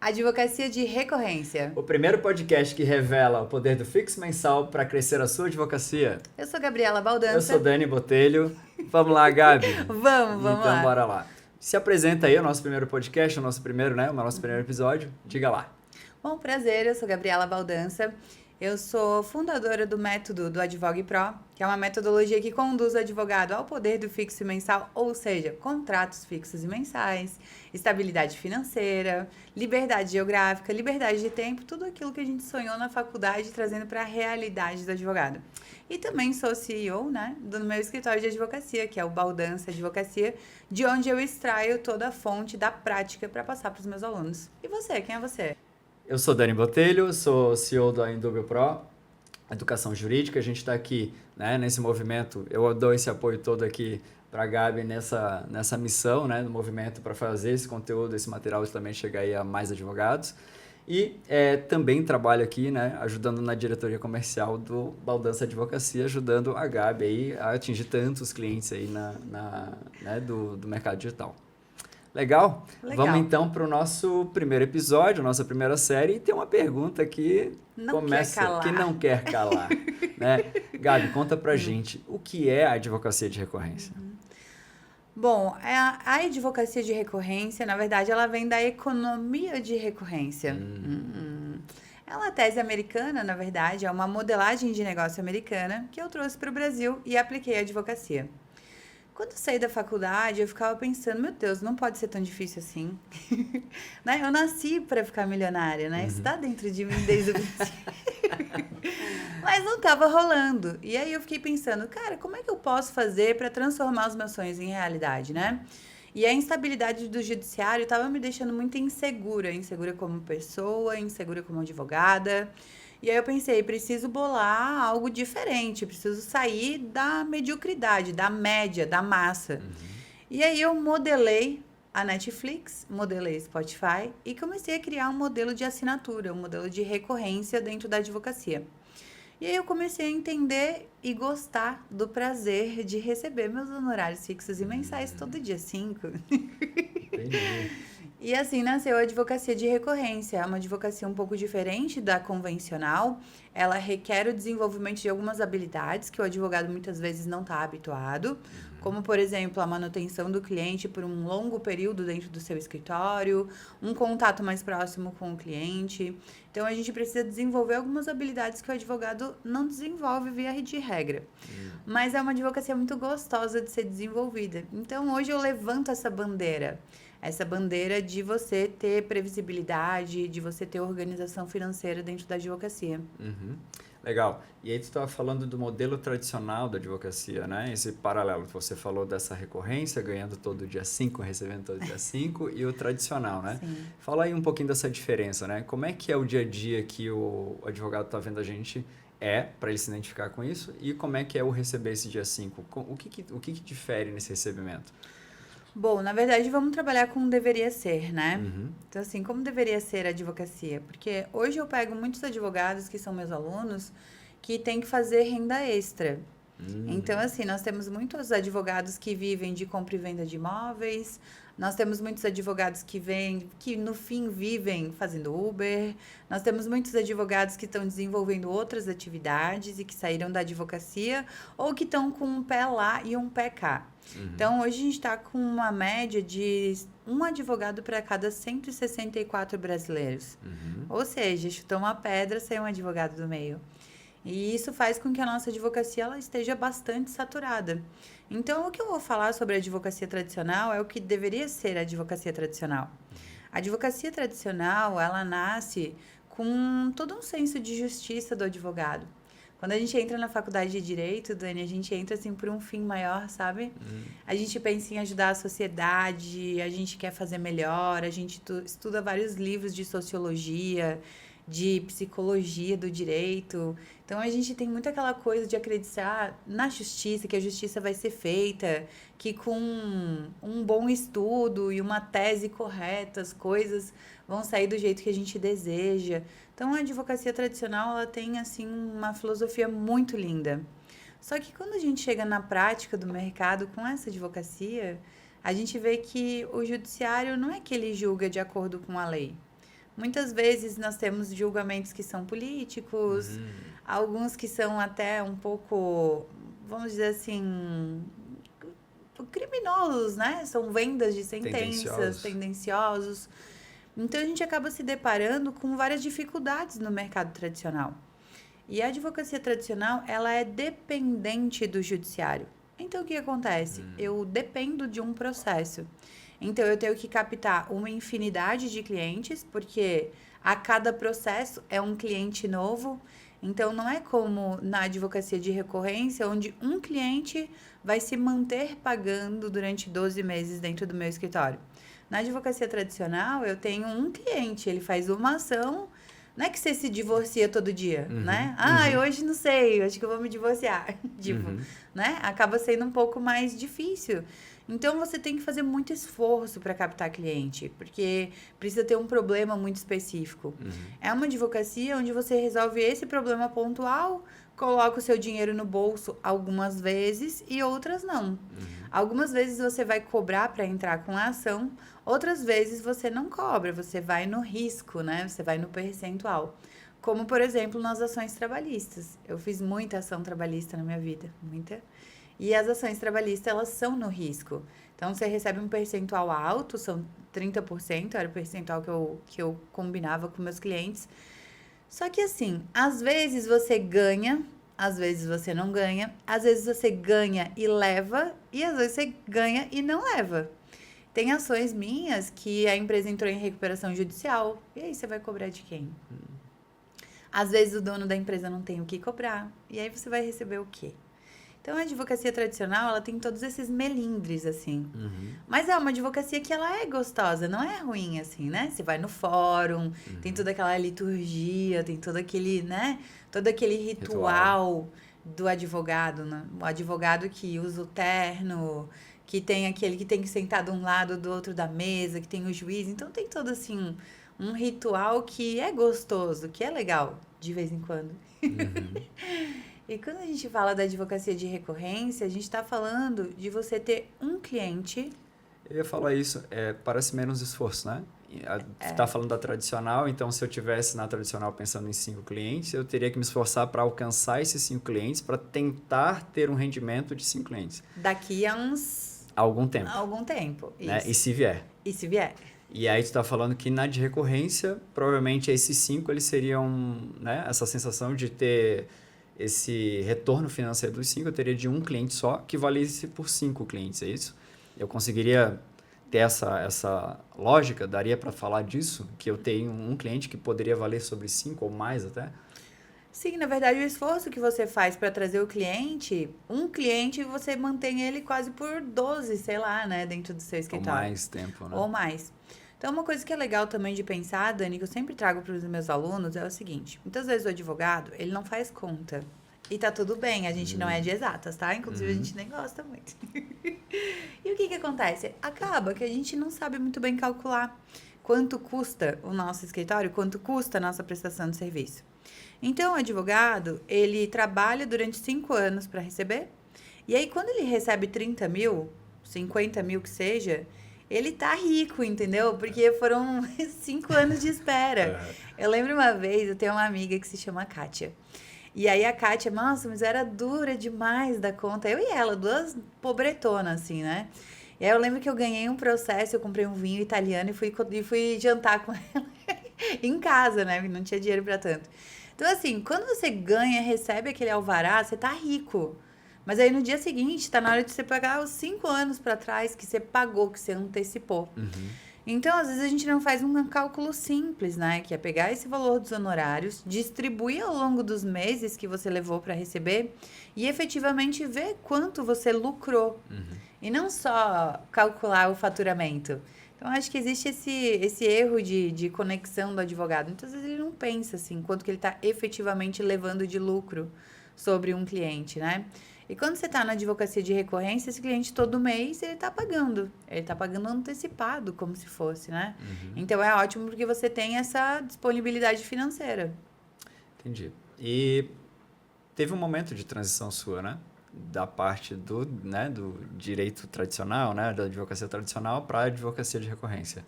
Advocacia de recorrência. O primeiro podcast que revela o poder do fixo mensal para crescer a sua advocacia. Eu sou Gabriela Baldança. Eu sou Dani Botelho. Vamos lá, Gabi. Vamos então, lá. Então, bora lá. Se apresenta aí o nosso primeiro podcast, o nosso primeiro episódio. Diga lá. Bom, prazer, eu sou Gabriela Baldança. Eu sou fundadora do método do Advogue Pro, que é uma metodologia que conduz o advogado ao poder do fixo mensal, ou seja, contratos fixos e mensais, estabilidade financeira, liberdade geográfica, liberdade de tempo, tudo aquilo que a gente sonhou na faculdade, trazendo para a realidade do advogado. E também sou CEO, do meu escritório de advocacia, que é o Baldança Advocacia, de onde eu extraio toda a fonte da prática para passar para os meus alunos. E você, quem é você? Eu sou Dani Botelho, sou CEO da Indúbio Pro, Educação Jurídica. A gente está aqui nesse movimento, eu dou esse apoio todo aqui para a Gabi nessa missão, do movimento para fazer esse conteúdo, esse material também chegar aí a mais advogados. E também trabalho aqui, ajudando na diretoria comercial do Baldança Advocacia, ajudando a Gabi aí a atingir tantos clientes aí do mercado digital. Legal? Vamos então para o nosso primeiro episódio, nossa primeira série. E tem uma pergunta que não quer calar. Gabi, conta pra gente, o que é a advocacia de recorrência? Bom, a advocacia de recorrência, na verdade, ela vem da economia de recorrência. É uma tese americana, na verdade, é uma modelagem de negócio americana que eu trouxe para o Brasil e apliquei à advocacia. Quando eu saí da faculdade, eu ficava pensando, meu Deus, não pode ser tão difícil assim. Eu nasci para ficar milionária, Isso está dentro de mim desde o princípio. Mas não estava rolando. E aí eu fiquei pensando, cara, como é que eu posso fazer para transformar os meus sonhos em realidade, E a instabilidade do judiciário estava me deixando muito insegura como pessoa, insegura como advogada. E aí eu pensei, preciso bolar algo diferente, preciso sair da mediocridade, da média, da massa. E aí eu modelei a Netflix, modelei Spotify e comecei a criar um modelo de assinatura, um modelo de recorrência dentro da advocacia. E aí eu comecei a entender e gostar do prazer de receber meus honorários fixos e mensais todo dia 5. Entendi. E assim nasceu a advocacia de recorrência. É uma advocacia um pouco diferente da convencional. Ela requer o desenvolvimento de algumas habilidades que o advogado muitas vezes não está habituado, como, por exemplo, a manutenção do cliente por um longo período dentro do seu escritório, um contato mais próximo com o cliente. Então, a gente precisa desenvolver algumas habilidades que o advogado não desenvolve via de regra. Mas é uma advocacia muito gostosa de ser desenvolvida. Então, hoje eu levanto essa bandeira de você ter previsibilidade, de você ter organização financeira dentro da advocacia. Legal. E aí tu estava falando do modelo tradicional da advocacia, Esse paralelo que você falou dessa recorrência, ganhando todo dia 5, recebendo todo dia 5, e o tradicional, Sim. Fala aí um pouquinho dessa diferença, Como é que é o dia a dia que o advogado está vendo a gente para ele se identificar com isso, e como é que é o receber esse dia 5? O que difere nesse recebimento? Bom, na verdade, vamos trabalhar com deveria ser, Então, assim, como deveria ser a advocacia? Porque hoje eu pego muitos advogados que são meus alunos que têm que fazer renda extra. Então, assim, nós temos muitos advogados que vivem de compra e venda de imóveis, nós temos muitos advogados que no fim vivem fazendo Uber, nós temos muitos advogados que estão desenvolvendo outras atividades e que saíram da advocacia ou que estão com um pé lá e um pé cá. Então, hoje a gente está com uma média de um advogado para cada 164 brasileiros. Ou seja, chutou uma pedra, saiu um advogado do meio. E isso faz com que a nossa advocacia ela esteja bastante saturada. Então, o que eu vou falar sobre a advocacia tradicional é o que deveria ser a advocacia tradicional. A advocacia tradicional, ela nasce com todo um senso de justiça do advogado. Quando a gente entra na faculdade de Direito, Dani, a gente entra assim por um fim maior, sabe? A gente pensa em ajudar a sociedade, a gente quer fazer melhor, a gente estuda vários livros de sociologia, de psicologia do direito. Então, a gente tem muito aquela coisa de acreditar na justiça, que a justiça vai ser feita, que com um bom estudo e uma tese correta, as coisas vão sair do jeito que a gente deseja. Então, a advocacia tradicional, ela tem, assim, uma filosofia muito linda. Só que quando a gente chega na prática do mercado com essa advocacia, a gente vê que o judiciário não é que ele julga de acordo com a lei, Muitas vezes nós temos julgamentos que são políticos, alguns que são até um pouco, vamos dizer assim, criminosos, né? São vendas de sentenças, tendenciosos. Então, a gente acaba se deparando com várias dificuldades no mercado tradicional. E a advocacia tradicional, ela é dependente do judiciário. Então, o que acontece? Eu dependo de um processo. Então, eu tenho que captar uma infinidade de clientes, porque a cada processo é um cliente novo. Então, não é como na advocacia de recorrência, onde um cliente vai se manter pagando durante 12 meses dentro do meu escritório. Na advocacia tradicional, eu tenho um cliente, ele faz uma ação, não é que você se divorcia todo dia, né? Hoje não sei, acho que eu vou me divorciar, tipo, né? Acaba sendo um pouco mais difícil. Então, você tem que fazer muito esforço para captar cliente, porque precisa ter um problema muito específico. É uma advocacia onde você resolve esse problema pontual, coloca o seu dinheiro no bolso algumas vezes e outras não. Algumas vezes você vai cobrar para entrar com a ação, outras vezes você não cobra, você vai no risco, né? Você vai no percentual. Como, por exemplo, nas ações trabalhistas. Eu fiz muita ação trabalhista na minha vida, muita. E as ações trabalhistas, elas são no risco. Então, você recebe um percentual alto, são 30%, era o percentual que eu combinava com meus clientes. Só que assim, às vezes você ganha, às vezes você não ganha, às vezes você ganha e leva, e às vezes você ganha e não leva. Tem ações minhas que a empresa entrou em recuperação judicial, e aí você vai cobrar de quem? Às vezes o dono da empresa não tem o que cobrar, e aí você vai receber o quê? Então, a advocacia tradicional, ela tem todos esses melindres, assim. Mas é uma advocacia que ela é gostosa, não é ruim, assim, né? Você vai no fórum, tem toda aquela liturgia, tem todo aquele, né? Todo aquele ritual do advogado, né? O advogado que usa o terno, que tem aquele que tem que sentar de um lado do outro da mesa, que tem o juiz. Então, tem todo, assim, um ritual que é gostoso, que é legal, de vez em quando. E quando a gente fala da advocacia de recorrência, a gente está falando de você ter um cliente. Eu ia falar isso, parece menos esforço, né? Você está falando da tradicional, então se eu tivesse na tradicional pensando em 5 clientes, eu teria que me esforçar para alcançar esses 5 clientes, para tentar ter um rendimento de 5 clientes. Daqui a uns... Algum tempo. Algum tempo, isso. Né? E se vier. E se vier. E aí tu está falando que na de recorrência, provavelmente esses 5, eles seriam, né? Essa sensação de ter... esse retorno financeiro dos 5, eu teria de um cliente só, que valesse por 5 clientes, é isso? Eu conseguiria ter essa lógica? Daria para falar disso? Que eu tenho um cliente que poderia valer sobre 5 ou mais até? Sim, na verdade, o esforço que você faz para trazer o cliente, um cliente, você mantém ele quase por 12, sei lá, né, dentro do seu escritório. Ou mais tempo, né? Ou mais. Então, uma coisa que é legal também de pensar, Dani, que eu sempre trago para os meus alunos, é o seguinte. Muitas vezes o advogado, ele não faz conta. E tá tudo bem, a gente não é de exatas, tá? Inclusive, a gente nem gosta muito. E o que acontece? Acaba que a gente não sabe muito bem calcular quanto custa o nosso escritório, quanto custa a nossa prestação de serviço. Então, o advogado, ele trabalha durante 5 anos para receber. E aí, quando ele recebe 30 mil, 50 mil que seja... ele tá rico, entendeu? Porque foram 5 anos de espera. Eu lembro uma vez, eu tenho uma amiga que se chama Kátia. E aí a Kátia, nossa, mas era dura demais da conta. Eu e ela, duas pobretonas, assim, né? E aí eu lembro que eu ganhei um processo, eu comprei um vinho italiano e fui jantar com ela em casa, né? Porque não tinha dinheiro pra tanto. Então, assim, quando você ganha, recebe aquele alvará, você tá rico. Mas aí no dia seguinte, tá na hora de você pagar os 5 anos para trás que você pagou, que você antecipou. Então, às vezes, a gente não faz um cálculo simples, né? Que é pegar esse valor dos honorários, distribuir ao longo dos meses que você levou para receber e efetivamente ver quanto você lucrou. E não só calcular o faturamento. Então, acho que existe esse erro de conexão do advogado. Muitas vezes ele não pensa, assim, quanto que ele está efetivamente levando de lucro sobre um cliente, né? E quando você está na advocacia de recorrência, esse cliente todo mês, ele está pagando. Ele está pagando antecipado, como se fosse, né? Então, é ótimo porque você tem essa disponibilidade financeira. Entendi. E teve um momento de transição sua, né? Da parte do direito tradicional, né? Da advocacia tradicional para a advocacia de recorrência.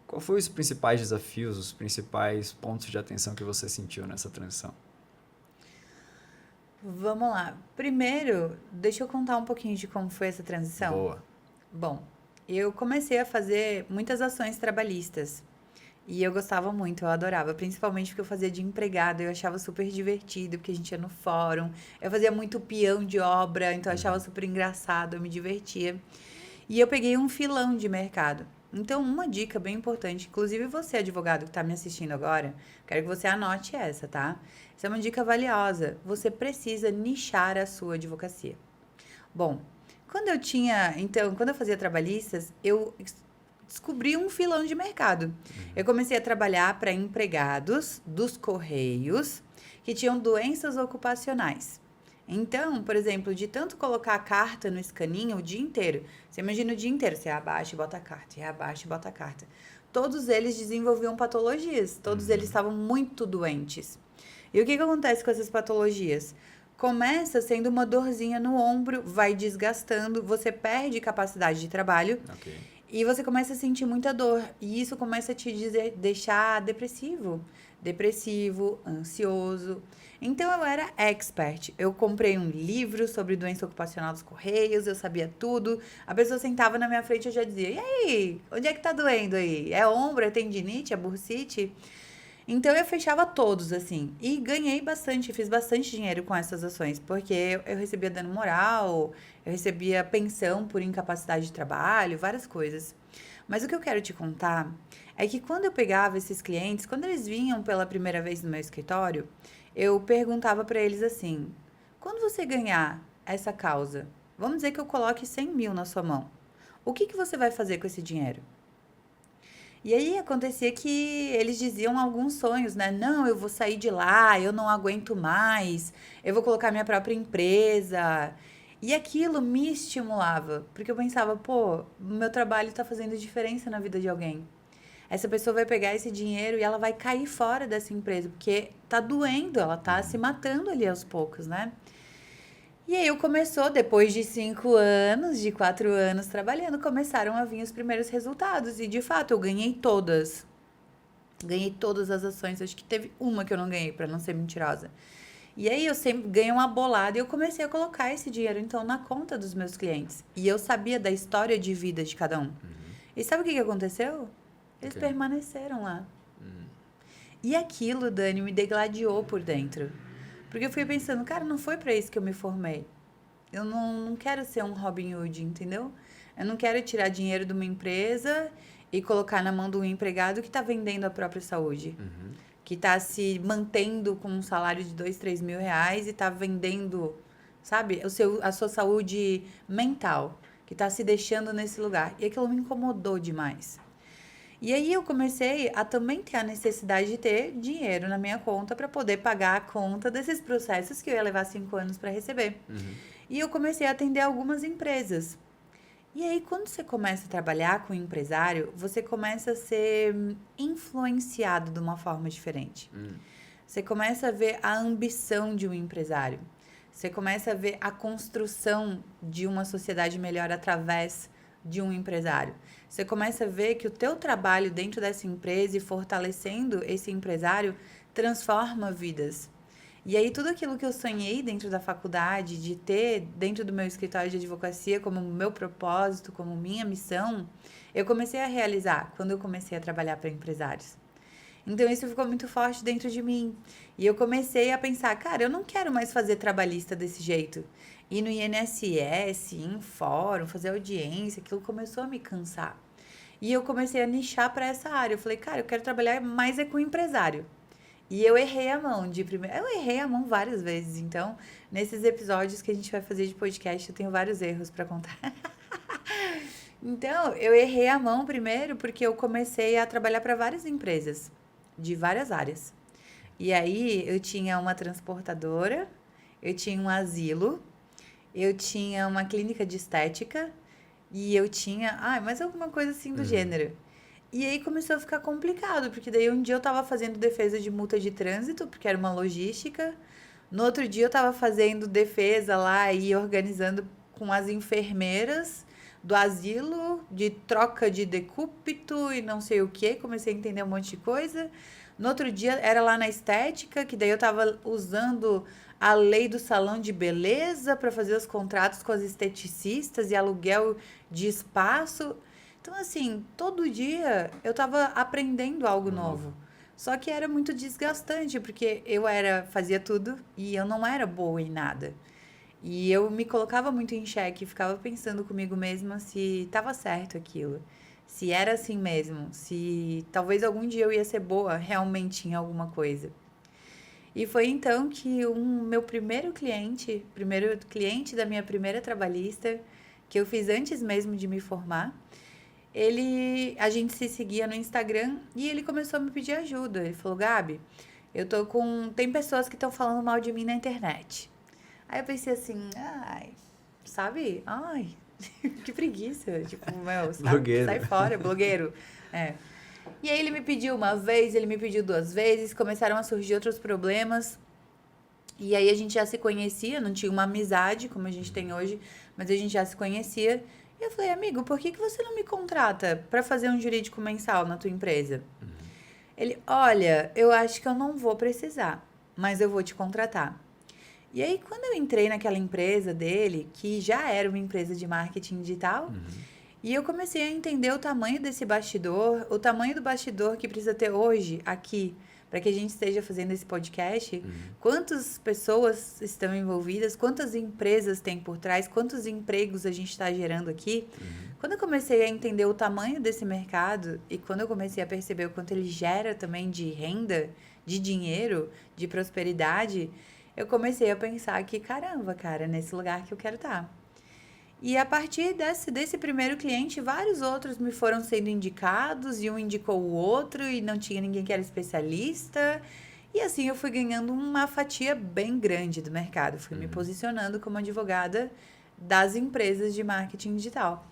Qual foi os principais desafios, os principais pontos de atenção que você sentiu nessa transição? Vamos lá. Primeiro, deixa eu contar um pouquinho de como foi essa transição. Boa. Bom, eu comecei a fazer muitas ações trabalhistas. E eu gostava muito, eu adorava, principalmente porque eu fazia de empregada, eu achava super divertido, porque a gente ia no fórum, eu fazia muito peão de obra, então eu achava super engraçado, eu me divertia. E eu peguei um filão de mercado. Então, uma dica bem importante, inclusive você, advogado que está me assistindo agora, quero que você anote essa, tá? Essa é uma dica valiosa. Você precisa nichar a sua advocacia. Bom, quando eu fazia trabalhistas, eu descobri um filão de mercado. Eu comecei a trabalhar para empregados dos Correios que tinham doenças ocupacionais. Então, por exemplo, de tanto colocar a carta no escaninho o dia inteiro, você imagina o dia inteiro, você abaixa e bota a carta, você abaixa e bota a carta. Todos eles desenvolviam patologias, todos eles estavam muito doentes. E o que acontece com essas patologias? Começa sendo uma dorzinha no ombro, vai desgastando, você perde capacidade de trabalho. Ok. E você começa a sentir muita dor. E isso começa a te deixar depressivo, ansioso. Então eu era expert. Eu comprei um livro sobre doença ocupacional dos Correios, eu sabia tudo. A pessoa sentava na minha frente e eu já dizia: e aí, onde é que tá doendo aí? É ombro, é tendinite, é bursite? Então eu fechava todos, assim. E ganhei bastante, fiz bastante dinheiro com essas ações, porque eu recebia dano moral, eu recebia pensão por incapacidade de trabalho, várias coisas. Mas o que eu quero te contar é que quando eu pegava esses clientes, quando eles vinham pela primeira vez no meu escritório, eu perguntava para eles assim: quando você ganhar essa causa, vamos dizer que eu coloque 100 mil na sua mão, o que você vai fazer com esse dinheiro? E aí acontecia que eles diziam alguns sonhos, né? Não, eu vou sair de lá, eu não aguento mais, eu vou colocar minha própria empresa. E aquilo me estimulava, porque eu pensava, pô, meu trabalho tá fazendo diferença na vida de alguém. Essa pessoa vai pegar esse dinheiro e ela vai cair fora dessa empresa, porque tá doendo, ela tá se matando ali aos poucos, né? E aí começou, depois de 5 anos, de 4 anos trabalhando, começaram a vir os primeiros resultados. E de fato, eu ganhei todas. Ganhei todas as ações. Acho que teve uma que eu não ganhei, para não ser mentirosa. E aí eu sempre ganhei uma bolada e eu comecei a colocar esse dinheiro, então, na conta dos meus clientes. E eu sabia da história de vida de cada um. E sabe o que aconteceu? Eles permaneceram lá. E aquilo, Dani, me degladiou por dentro. Porque eu fui pensando, cara, não foi pra isso que eu me formei. Eu não quero ser um Robin Hood, entendeu? Eu não quero tirar dinheiro de uma empresa e colocar na mão de um empregado que tá vendendo a própria saúde. Que tá se mantendo com um salário de 2, 3 mil reais e tá vendendo, sabe, a sua saúde mental. Que tá se deixando nesse lugar. E aquilo me incomodou demais. E aí eu comecei a também ter a necessidade de ter dinheiro na minha conta para poder pagar a conta desses processos que eu ia levar 5 anos para receber. E eu comecei a atender algumas empresas. E aí, quando você começa a trabalhar com um empresário, você começa a ser influenciado de uma forma diferente. Você começa a ver a ambição de um empresário. Você começa a ver a construção de uma sociedade melhor através de um empresário. Você começa a ver que o teu trabalho dentro dessa empresa e fortalecendo esse empresário transforma vidas. E aí tudo aquilo que eu sonhei dentro da faculdade, de ter dentro do meu escritório de advocacia como meu propósito, como minha missão, eu comecei a realizar quando eu comecei a trabalhar para empresários. Então isso ficou muito forte dentro de mim. E eu comecei a pensar, cara, eu não quero mais fazer trabalhista desse jeito. Ir no INSS, ir em fórum, fazer audiência, aquilo começou a me cansar. E eu comecei a nichar para essa área. Eu falei, cara, eu quero trabalhar mais com empresário. E eu errei a mão de primeira. Eu errei a mão várias vezes. Então, nesses episódios que a gente vai fazer de podcast, eu tenho vários erros para contar. Então, eu errei a mão primeiro porque eu comecei a trabalhar para várias empresas, de várias áreas. E aí, eu tinha uma transportadora, eu tinha um asilo, eu tinha uma clínica de estética e eu tinha... mais alguma coisa assim do gênero. E aí começou a ficar complicado, porque daí um dia eu tava fazendo defesa de multa de trânsito, porque era uma logística. No outro dia eu tava fazendo defesa lá e organizando com as enfermeiras do asilo, de troca de decúbito e não sei o que, comecei a entender um monte de coisa. No outro dia era lá na estética, que daí eu tava usando a lei do salão de beleza para fazer os contratos com as esteticistas e aluguel de espaço. Então, assim, todo dia eu tava aprendendo algo novo. Só que era muito desgastante, porque fazia tudo e eu não era boa em nada. E eu me colocava muito em xeque, ficava pensando comigo mesma se estava certo aquilo. Se era assim mesmo, se talvez algum dia eu ia ser boa realmente em alguma coisa. E foi então que meu primeiro cliente da minha primeira trabalhista, que eu fiz antes mesmo de me formar, a gente se seguia no Instagram e ele começou a me pedir ajuda. Ele falou, Gabi, tem pessoas que estão falando mal de mim na internet. Aí eu pensei assim, sabe? Que preguiça. Tipo, Blogueiro. Sai fora, blogueiro. E aí ele me pediu uma vez, ele me pediu 2 vezes, começaram a surgir outros problemas. E aí a gente já se conhecia, não tinha uma amizade como a gente tem hoje, mas a gente já se conhecia. E eu falei, amigo, por que você não me contrata para fazer um jurídico mensal na tua empresa? Ele, olha, eu acho que eu não vou precisar, mas eu vou te contratar. E aí, quando eu entrei naquela empresa dele, que já era uma empresa de marketing digital, e eu comecei a entender o tamanho desse bastidor, o tamanho do bastidor que precisa ter hoje, aqui, para que a gente esteja fazendo esse podcast, quantas pessoas estão envolvidas, quantas empresas tem por trás, quantos empregos a gente está gerando aqui. Quando eu comecei a entender o tamanho desse mercado e quando eu comecei a perceber o quanto ele gera também de renda, de dinheiro, de prosperidade, eu comecei a pensar que, caramba, cara, nesse lugar que eu quero estar. E a partir desse primeiro cliente, vários outros me foram sendo indicados, e um indicou o outro, e não tinha ninguém que era especialista. E assim eu fui ganhando uma fatia bem grande do mercado. Fui me posicionando como advogada das empresas de marketing digital.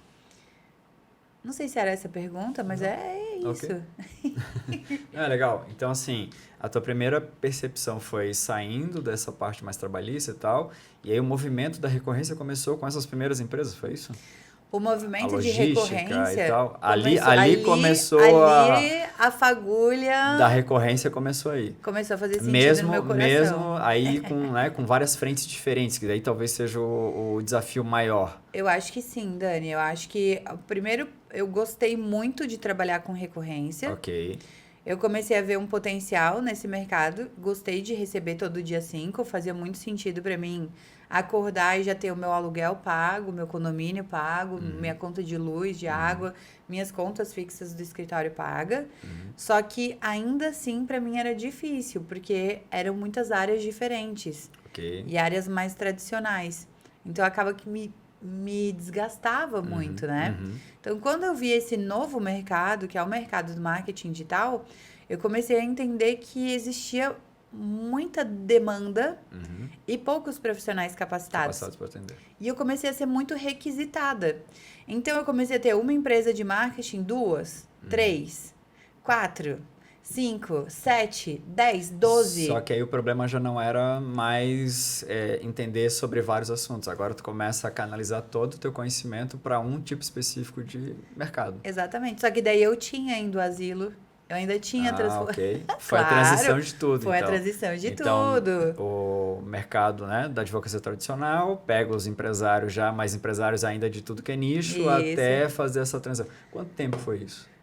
Não sei se era essa a pergunta, mas é isso. Okay. Legal. Então, assim, a tua primeira percepção foi saindo dessa parte mais trabalhista e tal, e aí o movimento da recorrência começou com essas primeiras empresas, foi isso? O movimento de recorrência... E tal. Começou a fagulha... Da recorrência começou aí. Começou a fazer sentido no meu coração. Mesmo aí com várias frentes diferentes, que daí talvez seja o desafio maior. Eu acho que sim, Dani. Eu acho que, primeiro, eu gostei muito de trabalhar com recorrência. Ok. Eu comecei a ver um potencial nesse mercado. Gostei de receber todo dia 5. Fazia muito sentido para mim acordar e já ter o meu aluguel pago, meu condomínio pago, minha conta de luz, de água, minhas contas fixas do escritório paga. Só que ainda assim para mim era difícil, porque eram muitas áreas diferentes. Okay. E áreas mais tradicionais. Então acaba que me desgastava muito, né? Então, quando eu vi esse novo mercado, que é o mercado do marketing digital, eu comecei a entender que existia muita demanda e poucos profissionais capacitados para atender. E eu comecei a ser muito requisitada. Então, eu comecei a ter uma empresa de marketing, 2, 3, 4, 5, 7, 10, 12. Só que aí o problema já não era mais entender sobre vários assuntos. Agora tu começa a canalizar todo o teu conhecimento para um tipo específico de mercado. Exatamente. Só que daí eu tinha ainda o asilo. Eu ainda tinha ok. Foi a transição de tudo. Foi a transição de tudo. O mercado, né, da advocacia tradicional pega os empresários mais empresários ainda de tudo que é nicho, isso, até fazer essa transição. Quanto tempo foi isso?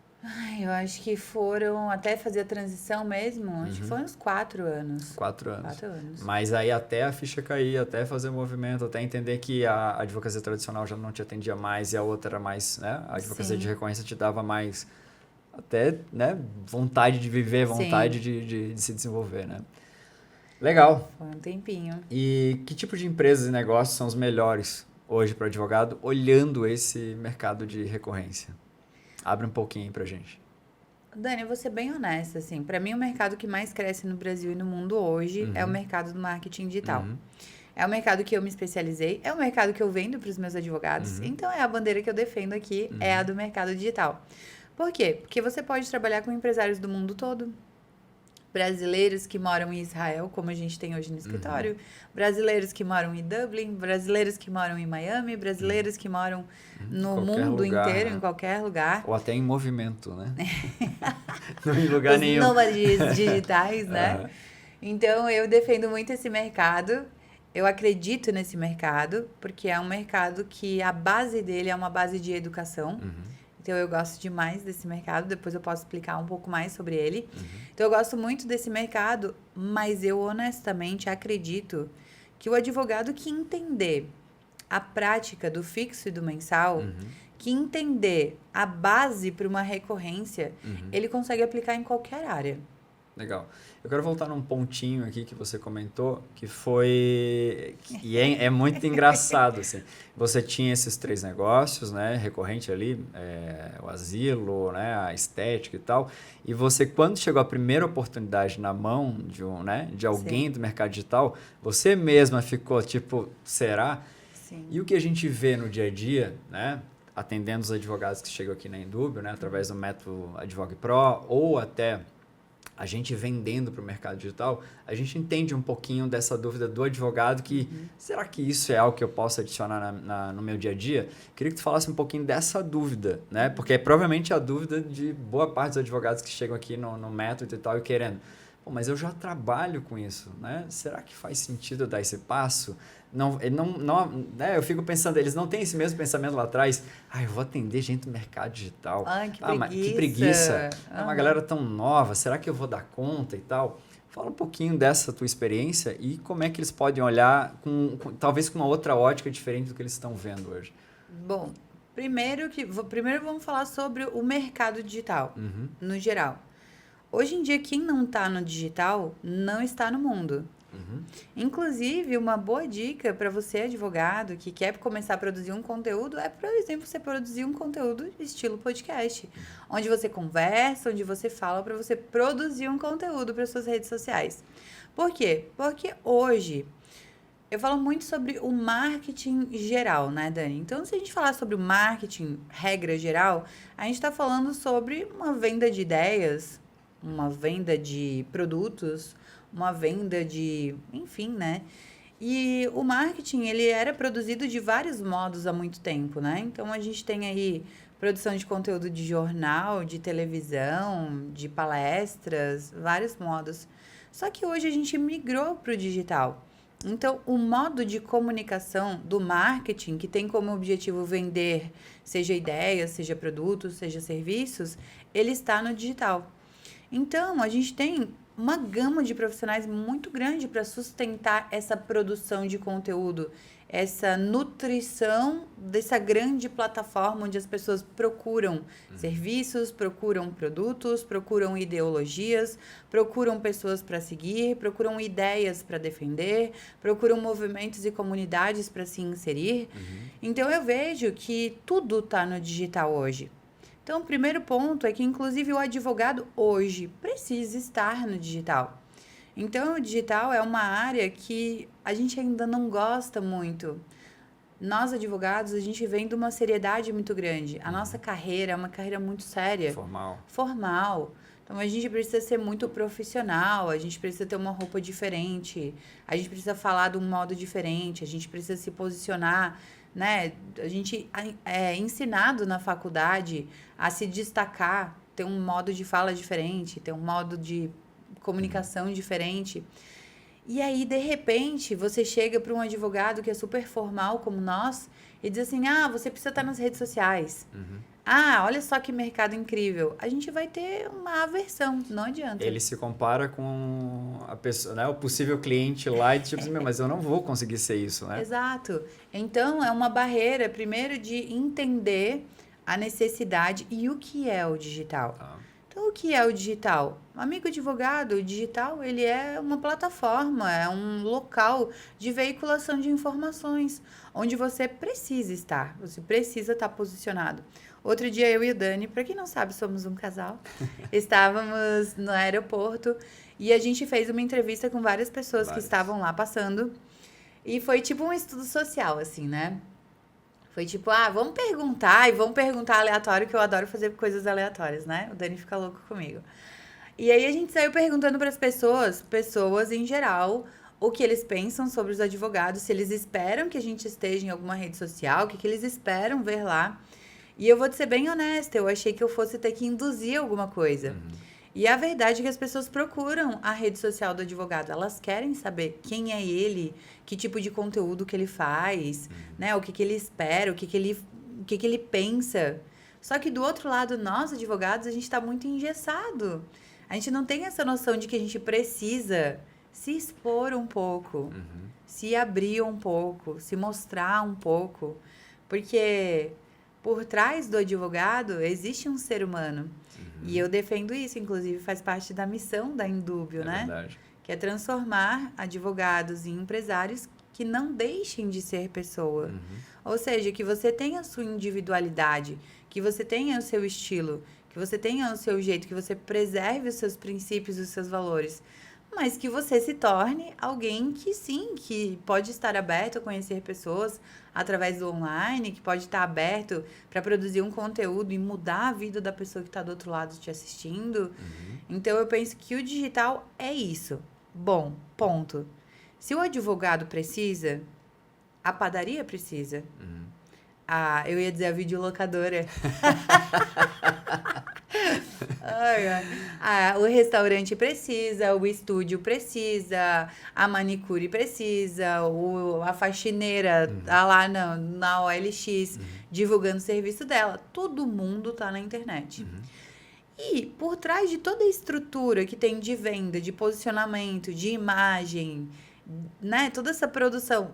Eu acho que foram, até fazer a transição mesmo, acho que foram uns 4 anos. 4 anos. 4 anos. Mas aí até a ficha cair, até fazer o movimento, até entender que a advocacia tradicional já não te atendia mais e a outra era mais, né? A advocacia de recorrência te dava mais, até, né? Vontade de viver, vontade de se desenvolver, né? Legal. Foi um tempinho. E que tipo de empresas e negócios são os melhores hoje para o advogado, olhando esse mercado de recorrência? Abre um pouquinho aí pra gente. Dani, eu vou ser bem honesta, assim. Para mim, o mercado que mais cresce no Brasil e no mundo hoje é o mercado do marketing digital. É o mercado que eu me especializei, é o mercado que eu vendo para os meus advogados. Então, é a bandeira que eu defendo aqui, é a do mercado digital. Por quê? Porque você pode trabalhar com empresários do mundo todo. brasileiros que moram em Israel, como a gente tem hoje no escritório, brasileiros que moram em Dublin, brasileiros que moram em Miami, brasileiros que moram no mundo lugar, inteiro, né? em qualquer lugar. Ou até em movimento, né? Não em lugar Os nenhum. nômades digitais, né? Então, eu defendo muito esse mercado. Eu acredito nesse mercado, porque é um mercado que a base dele é uma base de educação. Então, eu gosto demais desse mercado. Depois eu posso explicar um pouco mais sobre ele. Então, eu gosto muito desse mercado, mas eu honestamente acredito que o advogado que entender a prática do fixo e do mensal, que entender a base para uma recorrência, ele consegue aplicar em qualquer área. Legal. Eu quero voltar num pontinho aqui que você comentou, que foi... E é muito engraçado, assim. Você tinha esses 3 negócios, né? Recorrente ali, o asilo, né? A estética e tal. E você, quando chegou a primeira oportunidade na mão de alguém Sim. do mercado digital, você mesma ficou tipo, será? Sim. E o que a gente vê no dia a dia, né? Atendendo os advogados que chegam aqui na Indúbio, né? Através do método Advogue Pro, ou até a gente vendendo para o mercado digital, a gente entende um pouquinho dessa dúvida do advogado que, será que isso é algo que eu posso adicionar no meu dia a dia? Queria que tu falasse um pouquinho dessa dúvida, né? Porque é provavelmente a dúvida de boa parte dos advogados que chegam aqui no método e tal e querendo, pô, mas eu já trabalho com isso, né? Será que faz sentido eu dar esse passo? Não, né? Eu fico pensando, eles não têm esse mesmo pensamento lá atrás. Eu vou atender gente do mercado digital. Que preguiça. Mas que preguiça. É uma galera tão nova, será que eu vou dar conta e tal? Fala um pouquinho dessa tua experiência e como é que eles podem olhar, talvez com uma outra ótica diferente do que eles estão vendo hoje. Bom, primeiro vamos falar sobre o mercado digital, no geral. Hoje em dia, quem não está no digital, não está no mundo. Inclusive, uma boa dica para você, advogado, que quer começar a produzir um conteúdo, é, por exemplo, você produzir um conteúdo estilo podcast, onde você conversa, onde você fala para você produzir um conteúdo para suas redes sociais. Por quê? Porque hoje eu falo muito sobre o marketing geral, né, Dani? Então, se a gente falar sobre o marketing, regra geral, a gente está falando sobre uma venda de ideias, uma venda de produtos, uma venda de... enfim, né? E o marketing, ele era produzido de vários modos há muito tempo, né? Então, a gente tem aí produção de conteúdo de jornal, de televisão, de palestras, vários modos. Só que hoje a gente migrou para o digital. Então, o modo de comunicação do marketing, que tem como objetivo vender, seja ideias, seja produtos, seja serviços, ele está no digital. Então, a gente tem uma gama de profissionais muito grande para sustentar essa produção de conteúdo, essa nutrição dessa grande plataforma onde as pessoas procuram serviços, procuram produtos, procuram ideologias, procuram pessoas para seguir, procuram ideias para defender, procuram movimentos e comunidades para se inserir. Então, eu vejo que tudo está no digital hoje. Então, o primeiro ponto é que, inclusive, o advogado hoje precisa estar no digital. Então, o digital é uma área que a gente ainda não gosta muito. Nós, advogados, a gente vem de uma seriedade muito grande. A nossa carreira é uma carreira muito séria. Formal. Então, a gente precisa ser muito profissional, a gente precisa ter uma roupa diferente, a gente precisa falar de um modo diferente, a gente precisa se posicionar, né? A gente é ensinado na faculdade a se destacar, ter um modo de fala diferente, ter um modo de comunicação diferente. E aí, de repente, você chega para um advogado que é super formal como nós e diz assim, você precisa estar nas redes sociais. Olha só que mercado incrível. A gente vai ter uma aversão, não adianta. Ele se compara com a pessoa, né, o possível cliente lá e tipo assim, mas eu não vou conseguir ser isso, né? Exato. Então, é uma barreira, primeiro, de entender a necessidade e o que é o digital. Então, o que é o digital? Amigo advogado, o digital, ele é uma plataforma, é um local de veiculação de informações, onde você precisa estar, você precisa estar posicionado. Outro dia, eu e o Dani, para quem não sabe, somos um casal, estávamos no aeroporto e a gente fez uma entrevista com várias pessoas que estavam lá passando e foi tipo um estudo social, assim, né? Foi tipo, vamos perguntar aleatório, que eu adoro fazer coisas aleatórias, né? O Dani fica louco comigo. E aí a gente saiu perguntando para as pessoas em geral, o que eles pensam sobre os advogados, se eles esperam que a gente esteja em alguma rede social, o que eles esperam ver lá. E eu vou te ser bem honesta, eu achei que eu fosse ter que induzir alguma coisa. E a verdade é que as pessoas procuram a rede social do advogado. Elas querem saber quem é ele, que tipo de conteúdo que ele faz, né? O que que ele espera, o que que ele pensa. Só que do outro lado, nós, advogados, a gente está muito engessado. A gente não tem essa noção de que a gente precisa se expor um pouco, se abrir um pouco, se mostrar um pouco. Porque por trás do advogado existe um ser humano. E eu defendo isso, inclusive faz parte da missão da Indúbio, né? Verdade. Que é transformar advogados em empresários que não deixem de ser pessoa. Ou seja, que você tenha a sua individualidade, que você tenha o seu estilo, que você tenha o seu jeito, que você preserve os seus princípios e os seus valores. Mas que você se torne alguém que sim, que pode estar aberto a conhecer pessoas através do online, que pode estar aberto para produzir um conteúdo e mudar a vida da pessoa que está do outro lado te assistindo. Então, eu penso que o digital é isso. Bom, ponto. Se o advogado precisa, a padaria precisa. Eu ia dizer a videolocadora. O restaurante precisa, o estúdio precisa, a manicure precisa, a faxineira tá lá na OLX divulgando o serviço dela. Todo mundo tá na internet. E por trás de toda a estrutura que tem de venda, de posicionamento, de imagem, né, toda essa produção,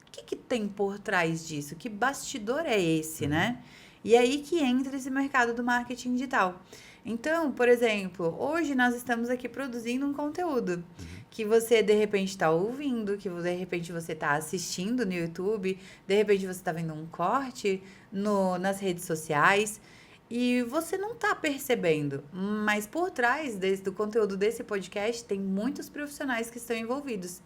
o que tem por trás disso? Que bastidor é esse, né? E aí que entra esse mercado do marketing digital. Então, por exemplo, hoje nós estamos aqui produzindo um conteúdo que você, de repente, está ouvindo, que de repente você está assistindo no YouTube, de repente você está vendo um corte nas redes sociais e você não está percebendo. Mas por trás do conteúdo desse podcast tem muitos profissionais que estão envolvidos.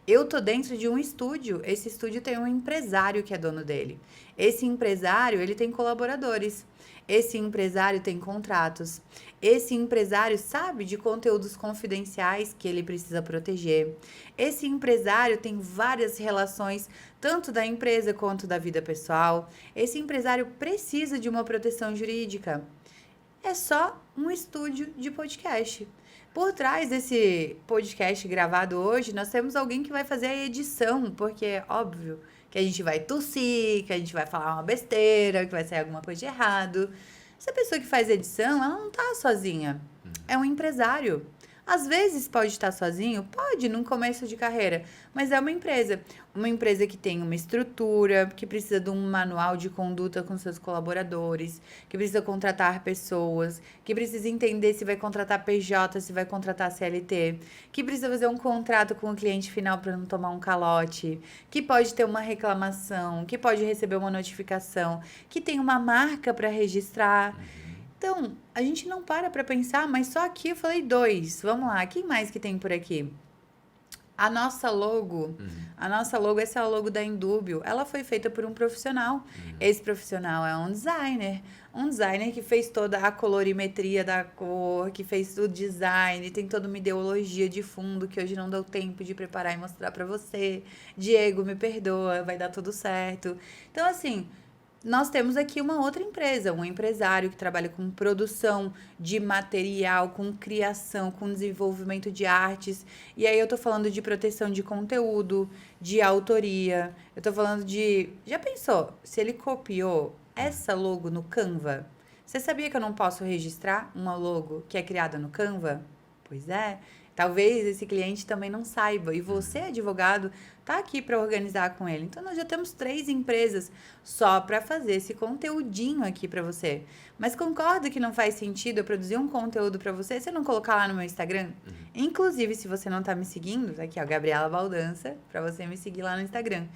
Eu tô dentro de um estúdio, esse estúdio tem um empresário que é dono dele. Esse empresário, ele tem colaboradores. Esse empresário tem contratos. Esse empresário sabe de conteúdos confidenciais que ele precisa proteger. Esse empresário tem várias relações, tanto da empresa quanto da vida pessoal. Esse empresário precisa de uma proteção jurídica. É só um estúdio de podcast. Por trás desse podcast gravado hoje, nós temos alguém que vai fazer a edição, porque é óbvio que a gente vai tossir, que a gente vai falar uma besteira, que vai sair alguma coisa de errado. Essa pessoa que faz edição, ela não tá sozinha. É um empresário. Às vezes pode estar sozinho, pode, num começo de carreira, mas é uma empresa. Uma empresa que tem uma estrutura, que precisa de um manual de conduta com seus colaboradores, que precisa contratar pessoas, que precisa entender se vai contratar PJ, se vai contratar CLT, que precisa fazer um contrato com o cliente final para não tomar um calote, que pode ter uma reclamação, que pode receber uma notificação, que tem uma marca para registrar. Então, a gente não para pensar, mas só aqui eu falei 2. Vamos lá, quem mais que tem por aqui? A nossa logo, essa é a logo da Indúbio, ela foi feita por um profissional. Esse profissional é um designer que fez toda a colorimetria da cor, que fez o design, tem toda uma ideologia de fundo que hoje não deu tempo de preparar e mostrar pra você. Diego, me perdoa, vai dar tudo certo. Então, assim, nós temos aqui uma outra empresa, um empresário que trabalha com produção de material, com criação, com desenvolvimento de artes. E aí eu tô falando de proteção de conteúdo, de autoria. Eu tô falando de... Já pensou? Se ele copiou essa logo no Canva, você sabia que eu não posso registrar uma logo que é criada no Canva? Pois é. Talvez esse cliente também não saiba. E você, advogado, tá aqui para organizar com ele. Então, nós já temos 3 empresas só para fazer esse conteúdinho aqui para você. Mas concorda que não faz sentido eu produzir um conteúdo para você se eu não colocar lá no meu Instagram? Inclusive, se você não tá me seguindo, tá aqui, ó, Gabriela Baldança, para você me seguir lá no Instagram.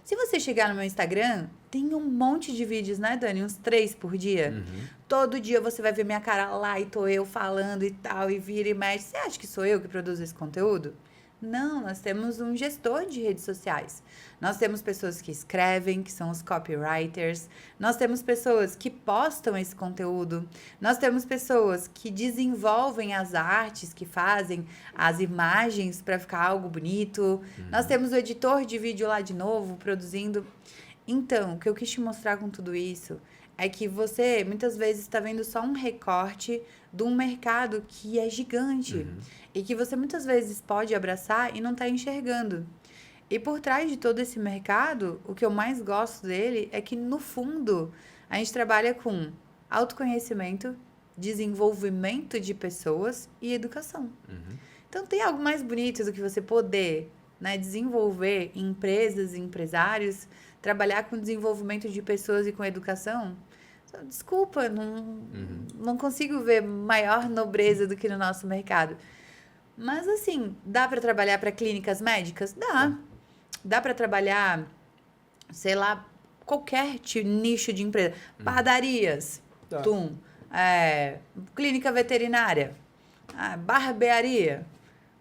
Se você chegar no meu Instagram, tem um monte de vídeos, né, Dani? Uns 3 por dia. Todo dia você vai ver minha cara lá e tô eu falando e tal, e vira e mexe. Você acha que sou eu que produzo esse conteúdo? Não, nós temos um gestor de redes sociais. Nós temos pessoas que escrevem, que são os copywriters. Nós temos pessoas que postam esse conteúdo. Nós temos pessoas que desenvolvem as artes, que fazem as imagens para ficar algo bonito. Nós temos o editor de vídeo lá de novo, produzindo. Então, o que eu quis te mostrar com tudo isso é que você, muitas vezes, está vendo só um recorte de um mercado que é gigante. E que você, muitas vezes, pode abraçar e não está enxergando. E por trás de todo esse mercado, o que eu mais gosto dele é que, no fundo, a gente trabalha com autoconhecimento, desenvolvimento de pessoas e educação. Então, tem algo mais bonito do que você poder, né, desenvolver empresas e empresários, trabalhar com desenvolvimento de pessoas e com educação? Desculpa, não consigo ver maior nobreza do que no nosso mercado. Mas, assim, dá para trabalhar para clínicas médicas? Dá. Dá para trabalhar, sei lá, qualquer nicho de empresa. Padarias, clínica veterinária, barbearia,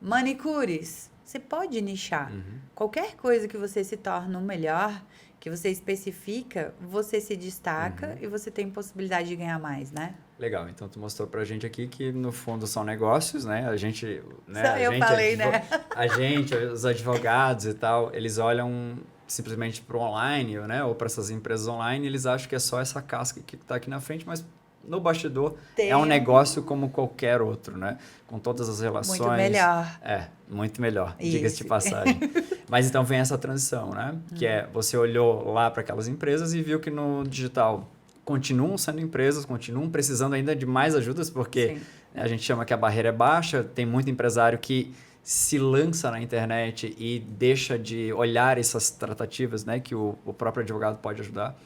manicures. Você pode nichar. Qualquer coisa que você se torne o melhor, que você especifica, você se destaca e você tem possibilidade de ganhar mais, né? Legal, então tu mostrou pra gente aqui que no fundo são negócios, né? A gente, né? Só eu falei, né? A gente, os advogados e tal, eles olham simplesmente pro online, né? Ou para essas empresas online, eles acham que é só essa casca que tá aqui na frente, mas no bastidor é um negócio como qualquer outro, né? Com todas as relações. Muito melhor. Muito melhor, diga-se de passagem. Mas então vem essa transição, né? Que é, você olhou lá para aquelas empresas e viu que no digital continuam sendo empresas, continuam precisando ainda de mais ajudas, porque a gente chama que a barreira é baixa, tem muito empresário que se lança na internet e deixa de olhar essas tratativas, né? Que o próprio advogado pode ajudar.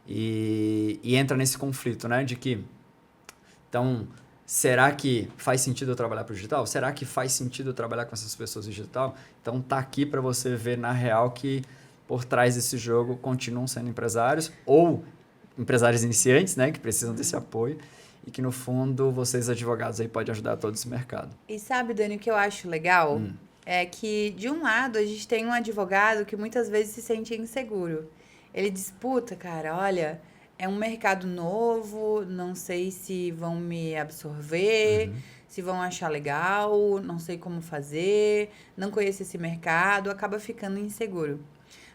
E entra nesse conflito, né? De que, então, será que faz sentido eu trabalhar para o digital? Será que faz sentido eu trabalhar com essas pessoas no digital? Então, tá aqui para você ver na real que por trás desse jogo continuam sendo empresários ou empresários iniciantes, né? Que precisam desse apoio e que, no fundo, vocês advogados aí podem ajudar todo esse mercado. E sabe, Dani, o que eu acho legal? É que, de um lado, a gente tem um advogado que muitas vezes se sente inseguro. Ele disputa, cara, olha, é um mercado novo, não sei se vão me absorver, se vão achar legal, não sei como fazer, não conheço esse mercado, acaba ficando inseguro.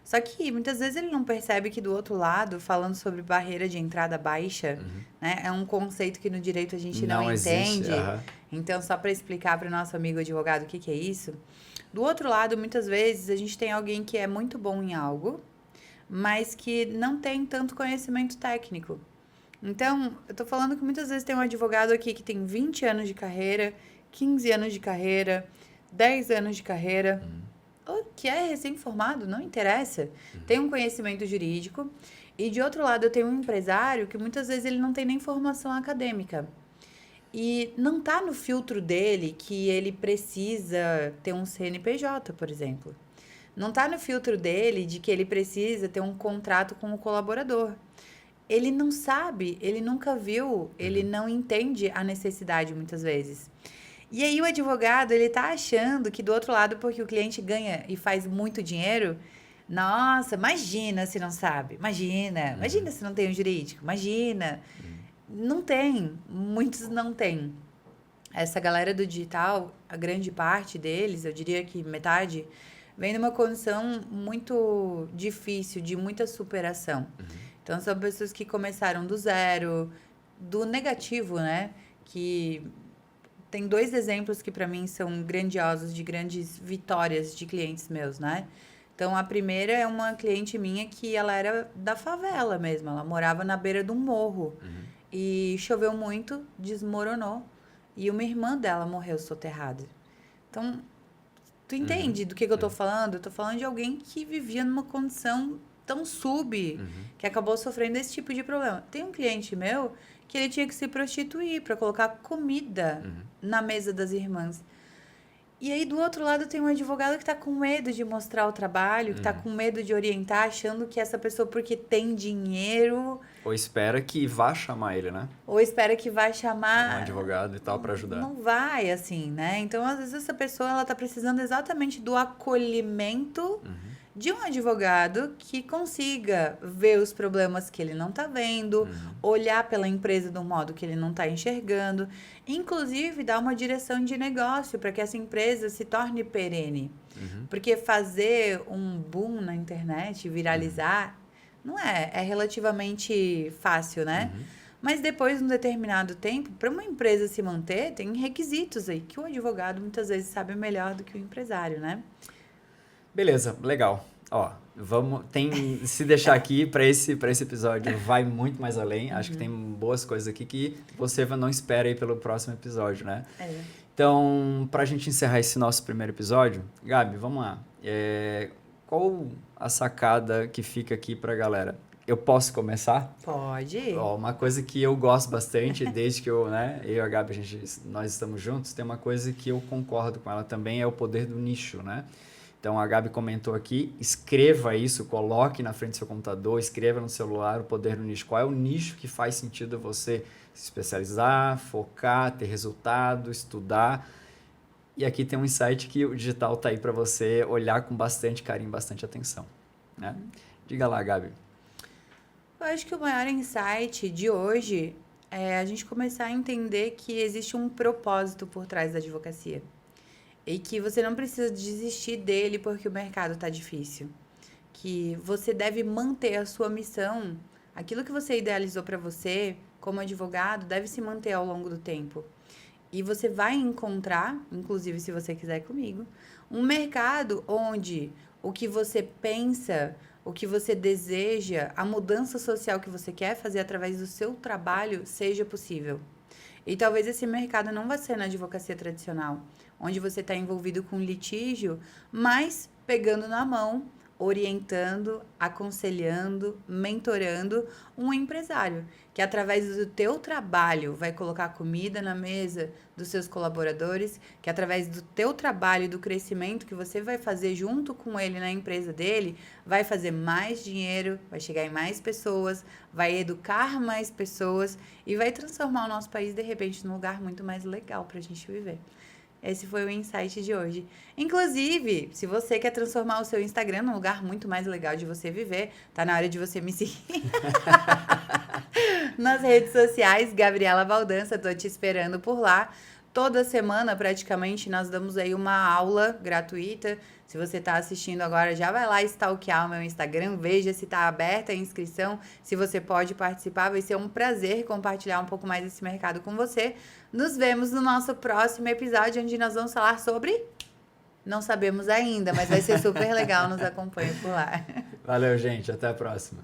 Só que muitas vezes ele não percebe que do outro lado, falando sobre barreira de entrada baixa, né, é um conceito que no direito a gente não entende. Então, só para explicar para o nosso amigo advogado o que é isso, do outro lado, muitas vezes a gente tem alguém que é muito bom em algo, mas que não tem tanto conhecimento técnico. Então, eu tô falando que muitas vezes tem um advogado aqui que tem 20 anos de carreira, 15 anos de carreira, 10 anos de carreira, ou que é recém-formado, não interessa. Tem um conhecimento jurídico. E, de outro lado, eu tenho um empresário que muitas vezes ele não tem nem formação acadêmica. E não tá no filtro dele que ele precisa ter um CNPJ, por exemplo. Não está no filtro dele de que ele precisa ter um contrato com o colaborador. Ele não sabe, ele nunca viu, ele não entende a necessidade muitas vezes. E aí o advogado, ele tá achando que do outro lado, porque o cliente ganha e faz muito dinheiro, nossa, imagina se não sabe, imagina se não tem um jurídico, imagina. Não tem, muitos não têm. Essa galera do digital, a grande parte deles, eu diria que metade, vem numa condição muito difícil, de muita superação. Então, são pessoas que começaram do zero, do negativo, né? Que tem 2 exemplos que, para mim, são grandiosos, de grandes vitórias de clientes meus, né? Então, a primeira é uma cliente minha que ela era da favela mesmo. Ela morava na beira de um morro. E choveu muito, desmoronou. E uma irmã dela morreu soterrada. Então, tu entende do que eu tô falando? Eu tô falando de alguém que vivia numa condição tão que acabou sofrendo esse tipo de problema. Tem um cliente meu que ele tinha que se prostituir para colocar comida na mesa das irmãs. E aí, do outro lado, tem um advogado que está com medo de mostrar o trabalho, que está com medo de orientar, achando que essa pessoa, porque tem dinheiro... Ou espera que vá chamar ele, né? Ou espera que vai Um chamar... advogado e tal para ajudar. Não vai, assim, né? Então, às vezes, essa pessoa, ela tá precisando exatamente do acolhimento de um advogado que consiga ver os problemas que ele não tá vendo, olhar pela empresa de um modo que ele não tá enxergando, inclusive dar uma direção de negócio para que essa empresa se torne perene. Porque fazer um boom na internet, viralizar, não é relativamente fácil, né? Mas depois de um determinado tempo, para uma empresa se manter, tem requisitos aí que o advogado muitas vezes sabe melhor do que o empresário, né? Beleza, legal. Ó, se deixar aqui para esse episódio vai muito mais além. Acho que tem boas coisas aqui que você não espera aí pelo próximo episódio, né? Então, para a gente encerrar esse nosso primeiro episódio, Gabi, vamos lá. Qual a sacada que fica aqui para a galera? Eu posso começar? Pode. Ó, uma coisa que eu gosto bastante, desde que eu e a Gabi, nós estamos juntos, tem uma coisa que eu concordo com ela também, é o poder do nicho, né? Então, a Gabi comentou aqui, escreva isso, coloque na frente do seu computador, escreva no celular o poder do nicho. Qual é o nicho que faz sentido você se especializar, focar, ter resultado, estudar? E aqui tem um insight que o digital está aí para você olhar com bastante carinho, bastante atenção, né? Diga lá, Gabi. Eu acho que o maior insight de hoje é a gente começar a entender que existe um propósito por trás da advocacia. E que você não precisa desistir dele porque o mercado está difícil. Que você deve manter a sua missão. Aquilo que você idealizou para você, como advogado, deve se manter ao longo do tempo. E você vai encontrar, inclusive se você quiser comigo, um mercado onde o que você pensa, o que você deseja, a mudança social que você quer fazer através do seu trabalho seja possível. E talvez esse mercado não vai ser na advocacia tradicional, onde você está envolvido com litígio, mas pegando na mão, orientando, aconselhando, mentorando um empresário, que através do teu trabalho vai colocar comida na mesa dos seus colaboradores, que através do teu trabalho e do crescimento que você vai fazer junto com ele na empresa dele, vai fazer mais dinheiro, vai chegar em mais pessoas, vai educar mais pessoas e vai transformar o nosso país, de repente, num lugar muito mais legal para a gente viver. Esse foi o insight de hoje. Inclusive, se você quer transformar o seu Instagram num lugar muito mais legal de você viver, tá na hora de você me seguir nas redes sociais, Gabriela Baldança, tô te esperando por lá. Toda semana, praticamente, nós damos aí uma aula gratuita. Se você está assistindo agora, já vai lá stalkear o meu Instagram, veja se está aberta a inscrição, se você pode participar. Vai ser um prazer compartilhar um pouco mais desse mercado com você. Nos vemos no nosso próximo episódio, onde nós vamos falar sobre... Não sabemos ainda, mas vai ser super legal. Nos acompanhe por lá. Valeu, gente. Até a próxima.